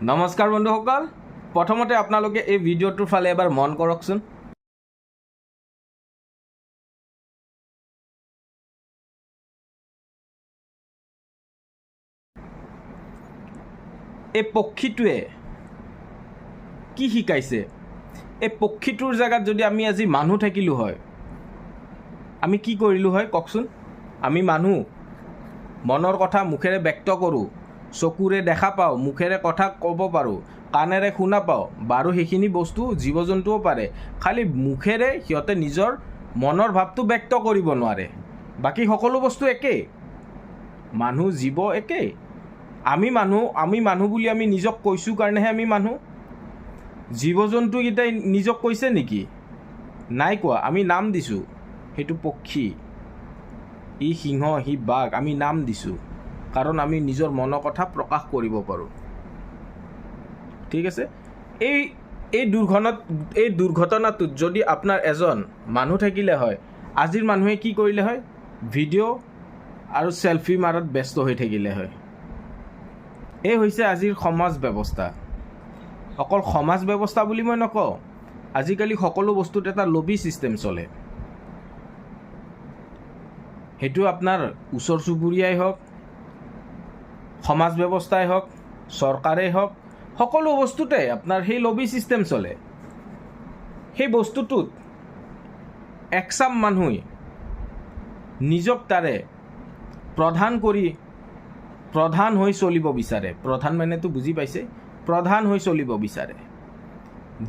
নমস্কাৰ বন্ধুসকল, প্ৰথমতে আপোনালোকে এই ভিডিঅ'টোৰ ফালে এবাৰ মন কৰকচোন। এই পক্ষীটোৱে কি শিকাইছে? এই পক্ষীটোৰ জেগাত যদি আমি আজি মানুহ থাকিলোঁ হয়, আমি কি কৰিলোঁ হয় কওকচোন? আমি মানুহ মনৰ কথা মুখেৰে ব্যক্ত কৰোঁ, চকুৰে দেখা পাওঁ, মুখেৰে কথা ক'ব পাৰোঁ, কাণেৰে শুনা পাওঁ, বাৰু সেইখিনি বস্তু জীৱ জন্তুও পাৰে, খালি মুখেৰে সিহঁতে নিজৰ মনৰ ভাৱটো ব্যক্ত কৰিব নোৱাৰে। বাকী সকলো বস্তু একেই, মানুহ জীৱ একেই। আমি মানুহ বুলি আমি নিজক কৈছোঁ কাৰণেহে আমি মানুহ। জীৱ জন্তুকেইটাই নিজক কৈছে নেকি? নাই কোৱা। আমি নাম দিছোঁ, সেইটো পক্ষী, ই সিংহ, সি বাঘ, আমি নাম দিছোঁ কাৰণ আমি নিজৰ মনৰ কথা প্ৰকাশ কৰিব পাৰোঁ। ঠিক আছে। এই দুৰ্ঘটনাটোত যদি আপোনাৰ এজন মানুহ থাকিলে হয়, আজিৰ মানুহে কি কৰিলে হয়? ভিডিঅ' আৰু চেলফি মাৰাত ব্যস্ত হৈ থাকিলে হয়। এই হৈছে আজিৰ সমাজ ব্যৱস্থা। অকল সমাজ ব্যৱস্থা বুলি মই নকওঁ, আজিকালি সকলো বস্তুত এটা লবি ছিষ্টেম চলে। সেইটো আপোনাৰ ওচৰ চুবুৰীয়াই হওক, সমাজ ব্যৱস্থাই হওক, চৰকাৰেই হওক, সকলো বস্তুতে আপোনাৰ সেই লবি ছিষ্টেম চলে। সেই বস্তুটোত একচাম মানুহে নিজক তাৰে প্ৰধান হৈ চলিব বিচাৰে। প্ৰধান মানেতো বুজি পাইছে, প্ৰধান হৈ চলিব বিচাৰে।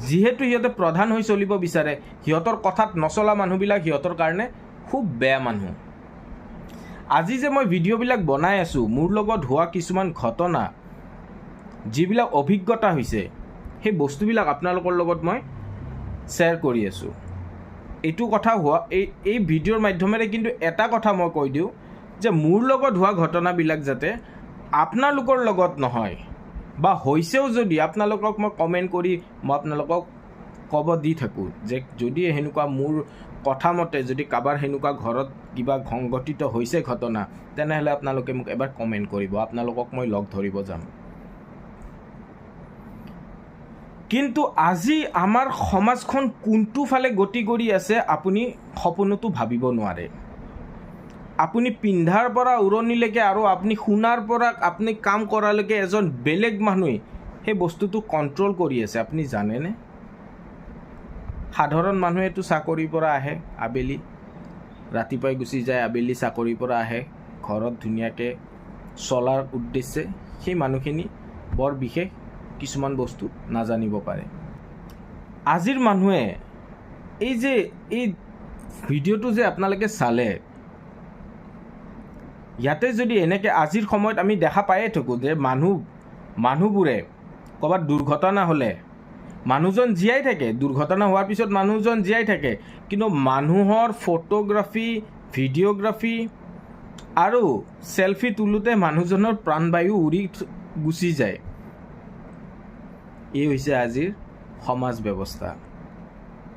যিহেতু সিহঁতে প্ৰধান হৈ চলিব বিচাৰে, সিহঁতৰ কথাত নচলা মানুহবিলাক সিহঁতৰ কাৰণে খুব বেয়া মানুহ। আজি যে মই ভিডিঅ'বিলাক বনাই আছোঁ, মোৰ লগত হোৱা কিছুমান ঘটনা, যিবিলাক অভিজ্ঞতা হৈছে, সেই বস্তুবিলাক আপোনালোকৰ লগত মই শ্বেয়াৰ কৰি আছোঁ। এইটো কথা এই ভিডিঅ'ৰ মাধ্যমেৰে কিন্তু এটা কথা মই কৈ দিওঁ যে মোৰ লগত হোৱা ঘটনাবিলাক যাতে আপোনালোকৰ লগত নহয়, বা হৈছেও যদি আপোনালোকক মই কমেণ্ট কৰি মই আপোনালোকক ক'ব দি থাকোঁ যে যদি সেনেকুৱা মোৰ কথা মতে যদি কাৰোবাৰ সেনেকুৱা ঘৰত কিবা সংঘটিত হৈছে ঘটনা, তেনেহ'লে আপোনালোকে মোক এবাৰ কমেণ্ট কৰিব, আপোনালোকক মই লগ ধৰিব যাম। কিন্তু আজি আমাৰ সমাজখন কোনটো ফালে গতি কৰি আছে আপুনি সপোনতো ভাবিব নোৱাৰে। আপুনি পিন্ধাৰ পৰা উৰণিলৈকে আৰু আপুনি শুনাৰ পৰা আপুনি কাম কৰালৈকে এজন বেলেগ মানুহে সেই বস্তুটো কণ্ট্ৰল কৰি আছে। আপুনি জানেনে? সাধাৰণ মানুহেতো চাকৰিৰ পৰা আহে আবেলি, ৰাতিপুৱাই গুচি যায়, আবেলি চাকৰিৰ পৰা আহে, ঘৰত ধুনীয়াকৈ চলাৰ উদ্দেশ্যে সেই মানুহখিনি বৰ বিশেষ কিছুমান বস্তু নাজানিব পাৰে। আজিৰ মানুহে এই ভিডিঅ'টো যে আপোনালোকে চালে, ইয়াতে যদি এনেকৈ আজিৰ সময়ত আমি দেখা পায়ে থাকোঁ যে মানুহবোৰে ক'ৰবাত দুৰ্ঘটনা হ'লে মানুহজন জীয়াই থাকে, দুৰ্ঘটনা হোৱাৰ পিছত মানুহজন জীয়াই থাকে, কিন্তু মানুহৰ ফটোগ্ৰাফী, ভিডিঅ'গ্ৰাফী আৰু চেলফি তোলোতে মানুহজনৰ প্ৰাণবায়ু উৰি গুচি যায়। এই হৈছে আজিৰ সমাজ ব্যৱস্থা।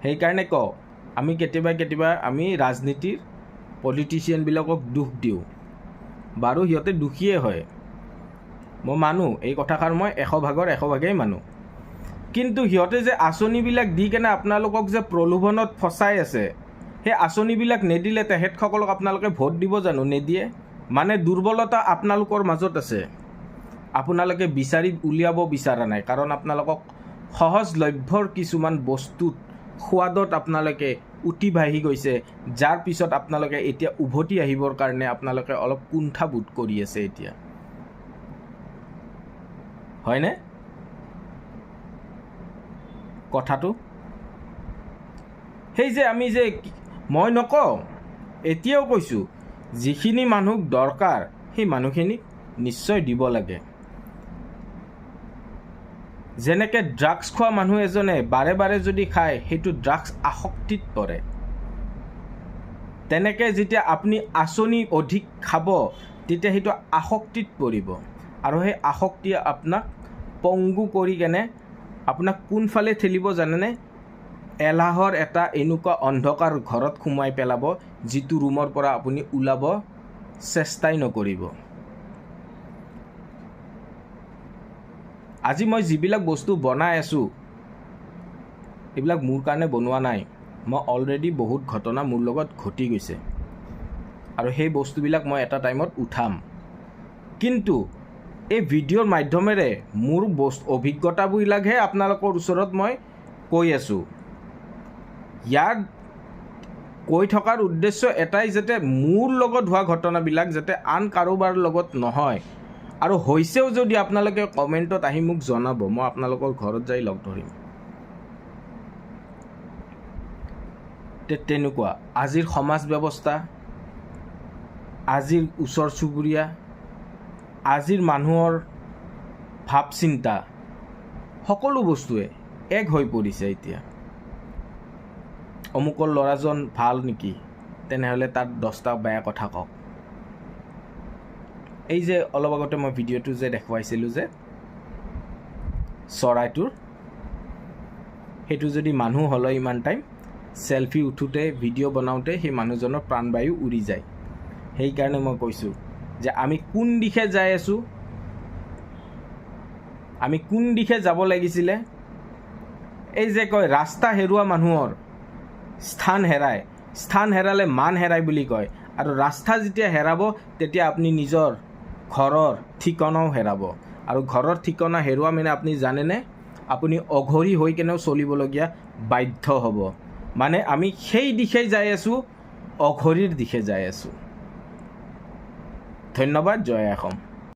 সেইকাৰণে কওঁ, আমি কেতিয়াবা আমি ৰাজনীতিৰ পলিটিচিয়ানবিলাকক দোষ দিওঁ, বাৰু সিহঁতে দোষীয়ে হয়, মই মানো এই কথাষাৰ, মই 100%ই মানো। কিন্তু সিহঁতে যে আঁচনিবিলাক দি কেনে আপোনালোকক যে প্ৰলোভনত ফচাই আছে, সেই আঁচনিবিলাক নিদিলে তেখেতসকলক আপোনালোকে ভোট দিব জানো? নিদিয়ে। মানে দুৰ্বলতা আপোনালোকৰ মাজত আছে, আপোনালোকে বিচাৰি উলিয়াব বিচৰা নাই, কাৰণ আপোনালোকক সহজলভ্যৰ কিছুমান বস্তুত সোৱাদত আপোনালোকে উঠি বাঢ়ি গৈছে, যাৰ পিছত আপোনালোকে এতিয়া উভতি আহিবৰ কাৰণে আপোনালোকে অলপ কুণ্ঠাবোধ কৰি আছে এতিয়া, হয়নে কথাটো? সেই যে মই নকওঁ, এতিয়াও কৈছোঁ, যিখিনি মানুহক দৰকাৰ সেই মানুহখিনিক নিশ্চয় দিব লাগে। যেনেকৈ ড্ৰাগছ খোৱা মানুহ এজনে বাৰে বাৰে যদি খায়, সেইটো ড্ৰাগছ আসক্তিত পৰে। তেনেকৈ যেতিয়া আপুনি আঁচনি অধিক খাব, তেতিয়া সেইটো আসক্তিত পৰিব, আৰু সেই আসক্তিয়ে আপোনাক পংগু কৰি কেনে আপোনাক কোনফালে ঠেলিব জানেনে? এলাহৰ এটা এনেকুৱা অন্ধকাৰ ঘৰত সোমাই পেলাব, যিটো ৰুমৰ পৰা আপুনি ওলাব চেষ্টাই নকৰিব। আজি মই যিবিলাক বস্তু বনাই আছোঁ এইবিলাক মোৰ কাৰণে বনোৱা নাই, মই অলৰেডি বহুত ঘটনা মোৰ লগত ঘটি গৈছে আৰু সেই বস্তুবিলাক মই এটা টাইমত উঠাম। কিন্তু এই ভিডিঅ'ৰ মাধ্যমেৰে মোৰ অভিজ্ঞতাবিলাকহে আপোনালোকৰ ওচৰত মই কৈ আছোঁ। ইয়াত কৈ থকাৰ উদ্দেশ্য এটাই, যাতে মোৰ লগত হোৱা ঘটনাবিলাক যাতে আন কাৰোবাৰ লগত নহয়, আৰু হৈছেও যদি আপোনালোকে কমেণ্টত আহি মোক জনাব, মই আপোনালোকৰ ঘৰত যাই লগ ধৰিম। তেনেকুৱা আজিৰ সমাজ ব্যৱস্থা, আজিৰ ওচৰ চুবুৰীয়া, আজিৰ মানুহৰ ভাৱ চিন্তা, সকলো বস্তুৱে এক হৈ পৰিছে এতিয়া। অমুকৰ ল'ৰাজন ভাল নেকি, তেনেহ'লে তাত 10টা বেয়া কথা কওক। এই যে অলপ আগতে মই ভিডিঅ'টো যে দেখুৱাইছিলোঁ যে চৰাইটোৰ, সেইটো যদি মানুহ হ'লে ইমান টাইম চেলফি উঠোঁতে ভিডিঅ' বনাওঁতে সেই মানুহজনৰ প্ৰাণবায়ু উৰি যায়। সেইকাৰণে মই কৈছোঁ যে আমি কোন দিশে যাই আছোঁ, আমি কোন দিশে যাব লাগিছিলে। এই যে কয় ৰাস্তা হেৰুৱা মানুহৰ স্থান হেৰায়, স্থান হেৰালে মান হেৰায় বুলি কয়, আৰু ৰাস্তা যেতিয়া হেৰাব তেতিয়া আপুনি নিজৰ ঘৰৰ ঠিকনাও হেৰাব, আৰু ঘৰৰ ঠিকনা হেৰুৱা মানে আপুনি জানেনে, আপুনি অঘৰী হৈ কেনেও চলিবলগীয়া বাধ্য হ'ব। মানে আমি সেই দিশে যাই আছোঁ, অঘৰীৰ দিশে যাই আছোঁ। ধন্যবাদ। জয় অসম।